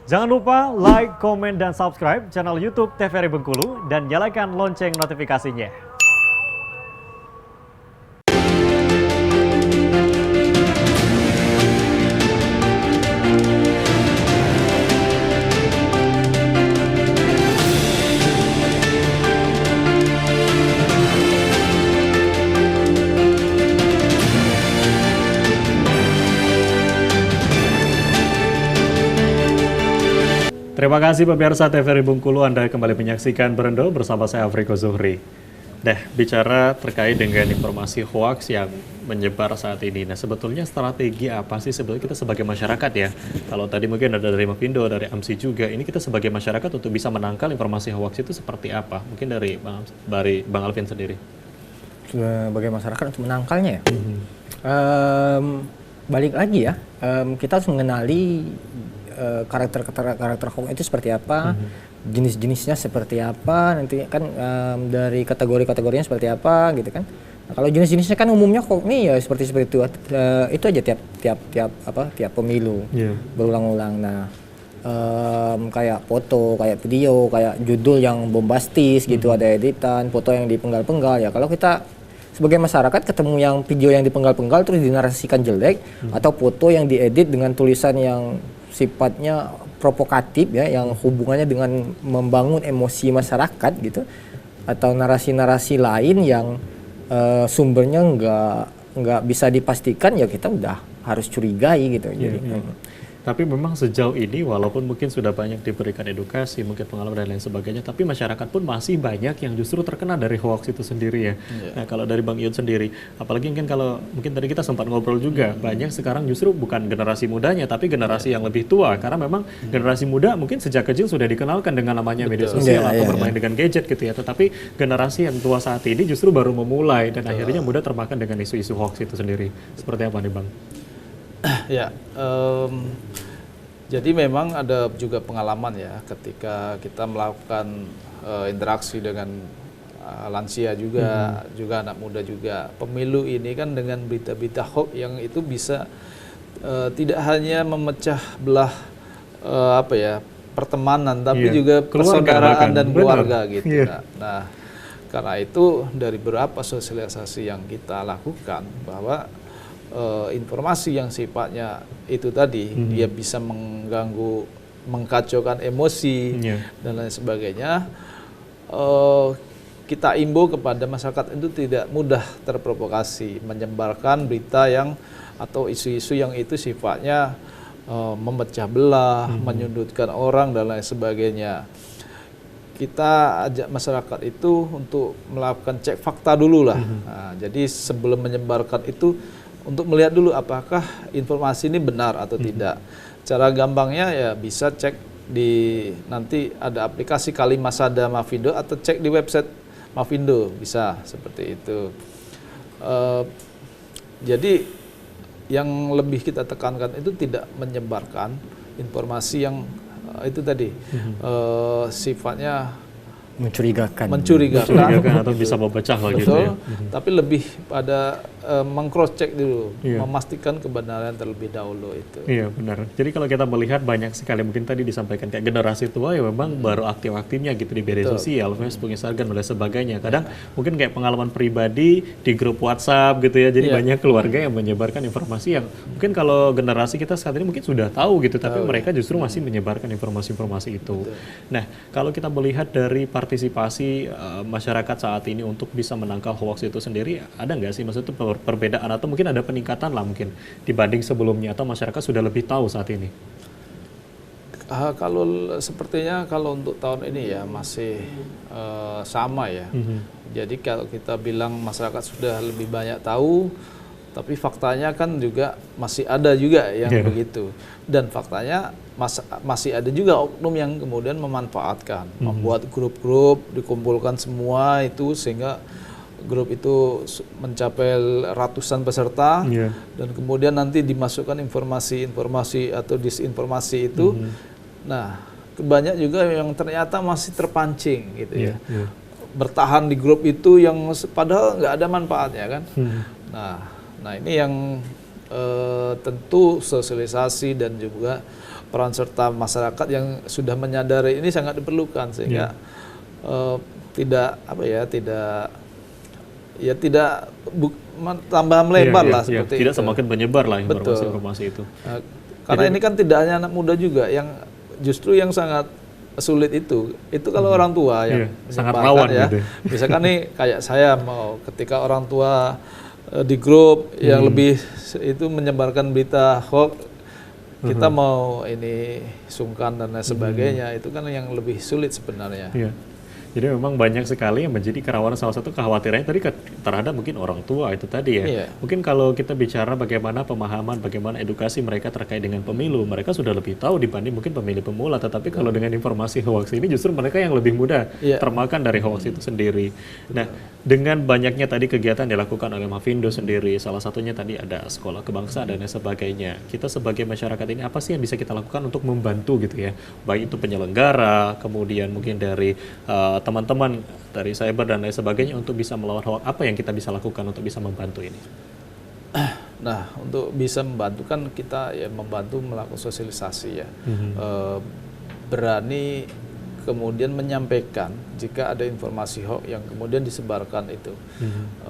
Jangan lupa like, komen, dan subscribe channel YouTube TVRI Bengkulu dan nyalakan lonceng notifikasinya. Terima kasih pemirsa TVRI Bengkulu, Anda kembali menyaksikan Berendo bersama saya Afriko Zuhri. Bicara terkait dengan informasi hoaks yang menyebar saat ini. Nah, sebetulnya strategi apa sih sebetulnya kita sebagai masyarakat ya? Kalau tadi mungkin ada dari Mavindo, dari AMSI juga, ini kita sebagai masyarakat untuk bisa menangkal informasi hoaks itu seperti apa? Mungkin dari Bang Alvin sendiri. Sebagai masyarakat untuk menangkalnya ya? Balik lagi ya, kita harus mengenali karakter hoax itu seperti apa, jenis-jenisnya seperti apa, nanti kan dari kategori-kategorinya seperti apa gitu kan. Nah, kalau jenis-jenisnya kan umumnya hoax nih ya seperti itu aja tiap pemilu berulang-ulang. Nah, kayak foto, kayak video, kayak judul yang bombastis gitu, ada editan, foto yang dipenggal-penggal ya. Kalau kita sebagai masyarakat ketemu yang video yang dipenggal-penggal terus dinarasikan jelek, atau foto yang diedit dengan tulisan yang sifatnya provokatif ya, yang hubungannya dengan membangun emosi masyarakat gitu, atau narasi-narasi lain yang sumbernya nggak bisa dipastikan, ya kita udah harus curigai gitu. Jadi tapi memang sejauh ini walaupun mungkin sudah banyak diberikan edukasi, mungkin pengalaman dan lain sebagainya, tapi masyarakat pun masih banyak yang justru terkena dari hoax itu sendiri ya. Nah, kalau dari Bang Ion sendiri, apalagi mungkin kalau mungkin tadi kita sempat ngobrol juga, banyak sekarang justru bukan generasi mudanya tapi generasi yang lebih tua, karena memang generasi muda mungkin sejak kecil sudah dikenalkan dengan namanya media sosial atau bermain dengan gadget gitu ya, tetapi generasi yang tua saat ini justru baru memulai dan akhirnya mudah termakan dengan isu-isu hoax itu sendiri. Seperti apa nih Bang? Ya, jadi memang ada juga pengalaman ya ketika kita melakukan interaksi dengan lansia juga, juga anak muda juga. Pemilu ini kan dengan berita-berita hoax yang itu bisa tidak hanya memecah belah pertemanan, tapi juga persaudaraan dan keluarga gitu. Nah, karena itu dari beberapa sosialisasi yang kita lakukan bahwa informasi yang sifatnya itu tadi dia bisa mengganggu, mengkacaukan emosi dan lain sebagainya, kita imbau kepada masyarakat itu tidak mudah terprovokasi menyebarkan berita yang atau isu-isu yang itu sifatnya memecah belah, menyudutkan orang dan lain sebagainya. Kita ajak masyarakat itu untuk melakukan cek fakta dulu lah. Nah, jadi sebelum menyebarkan itu untuk melihat dulu apakah informasi ini benar atau tidak. Cara gampangnya ya bisa cek di, nanti ada aplikasi Kalimasada Mavindo, atau cek di website Mavindo, bisa seperti itu. Jadi yang lebih kita tekankan itu tidak menyebarkan informasi yang itu tadi sifatnya mencurigakan atau bisa memecah lah gitu ya. Tapi lebih pada meng-cross check dulu, memastikan kebenaran terlebih dahulu itu. Iya benar. Jadi kalau kita melihat banyak sekali, mungkin tadi disampaikan kayak generasi tua ya memang baru aktif-aktifnya gitu di media sosial, Facebook, Instagram dan lain sebagainya. Kadang mungkin kayak pengalaman pribadi di grup WhatsApp gitu ya. Jadi banyak keluarga yang menyebarkan informasi yang mungkin kalau generasi kita saat ini mungkin sudah tahu gitu, tapi mereka justru masih menyebarkan informasi-informasi itu. Nah, kalau kita melihat dari partisipasi masyarakat saat ini untuk bisa menangkal hoax itu sendiri, ada nggak sih maksudnya perbedaan atau mungkin ada peningkatan lah mungkin dibanding sebelumnya, atau masyarakat sudah lebih tahu saat ini? Kalau sepertinya kalau untuk tahun ini ya masih sama ya. Jadi kalau kita bilang masyarakat sudah lebih banyak tahu, tapi faktanya kan juga masih ada juga yang begitu. Dan faktanya masih ada juga oknum yang kemudian memanfaatkan, membuat grup-grup, dikumpulkan semua itu sehingga grup itu mencapai ratusan peserta, dan kemudian nanti dimasukkan informasi-informasi atau disinformasi itu. Nah, banyak juga yang ternyata masih terpancing gitu ya. Bertahan di grup itu yang padahal nggak ada manfaatnya kan. Nah ini yang tentu sosialisasi dan juga peran serta masyarakat yang sudah menyadari ini sangat diperlukan sehingga tidak apa ya, tidak tambah melebar lah seperti tidak itu. semakin menyebar lah informasi-informasi itu. Karena ini kan tidak hanya anak muda juga yang justru yang sangat sulit itu kalau orang tua yang sangat menyebarkan rawan ya. gitu. Misalkan nih kayak saya mau ketika orang tua di grup yang lebih itu menyebarkan berita hoax, kita mau ini sungkan dan lain sebagainya, itu kan yang lebih sulit sebenarnya. Iya. Jadi memang banyak sekali yang menjadi kerawanan, salah satu kekhawatirannya tadi terhadap mungkin orang tua itu tadi ya. Iya. Mungkin kalau kita bicara bagaimana pemahaman, bagaimana edukasi mereka terkait dengan pemilu, mereka sudah lebih tahu dibanding mungkin pemilih pemula. Tetapi kalau dengan informasi hoax ini justru mereka yang lebih mudah termakan dari hoax itu sendiri. Nah, dengan banyaknya tadi kegiatan dilakukan oleh Mavindo sendiri, salah satunya tadi ada sekolah kebangsaan dan lain sebagainya. Kita sebagai masyarakat ini apa sih yang bisa kita lakukan untuk membantu gitu ya? Baik itu penyelenggara, kemudian mungkin dari teman-teman dari cyber dan lain sebagainya untuk bisa melawan hoax, apa yang kita bisa lakukan untuk bisa membantu ini? Nah, untuk bisa membantu kan kita ya membantu melakukan sosialisasi ya. Berani kemudian menyampaikan jika ada informasi hoax yang kemudian disebarkan itu.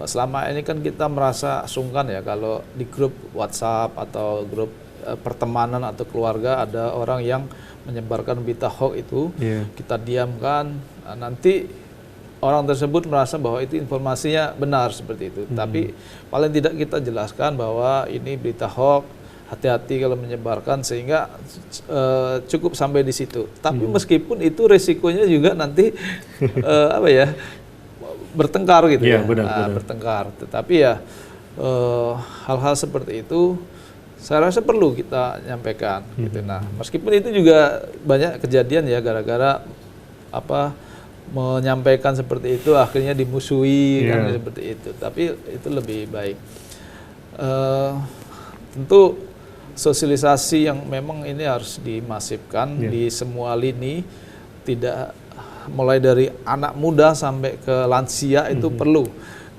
Selama ini kan kita merasa sungkan ya kalau di grup WhatsApp atau grup pertemanan atau keluarga ada orang yang menyebarkan berita hoax itu, kita diamkan, nanti orang tersebut merasa bahwa itu informasinya benar seperti itu. Tapi paling tidak kita jelaskan bahwa ini berita hoax, hati-hati kalau menyebarkan, sehingga cukup sampai di situ. Tapi meskipun itu resikonya juga nanti apa ya, bertengkar gitu ya, bertengkar. Tetapi ya hal-hal seperti itu saya rasa perlu kita nyampaikan gitu. Nah, meskipun itu juga banyak kejadian ya gara-gara apa menyampaikan seperti itu akhirnya dimusuhi kan seperti itu. Tapi itu lebih baik. Tentu sosialisasi yang memang ini harus dimasifkan di semua lini, tidak mulai dari anak muda sampai ke lansia itu perlu.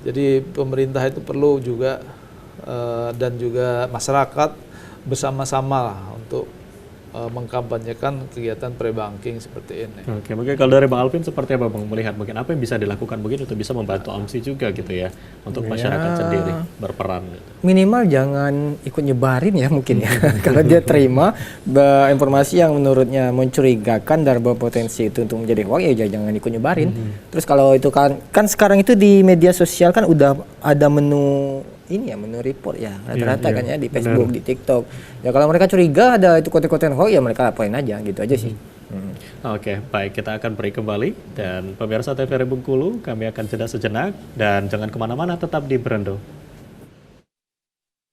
Jadi pemerintah itu perlu juga dan juga masyarakat bersama-sama untuk mengkampanyekan kegiatan pre-banking seperti ini. Oke, mungkin kalau dari Bang Alvin seperti apa Bang melihat mungkin apa yang bisa dilakukan mungkin untuk bisa membantu AMSI juga gitu ya untuk masyarakat sendiri berperan gitu. Minimal jangan ikut nyebarin ya mungkin ya. Kalau dia terima informasi yang menurutnya mencurigakan dan berpotensi itu untuk menjadi hoax ya jangan ikut nyebarin. Terus kalau itu kan sekarang itu di media sosial kan udah ada menu ini ya, menu report ya rata-rata kan ya di Facebook, di TikTok. Ya kalau mereka curiga ada itu konten-konten hoax ya mereka laporin aja gitu aja sih. Oke, baik, kita akan break kembali dan pemirsa TVRI Bengkulu kami akan jeda sejenak dan jangan kemana-mana, tetap di Berendo.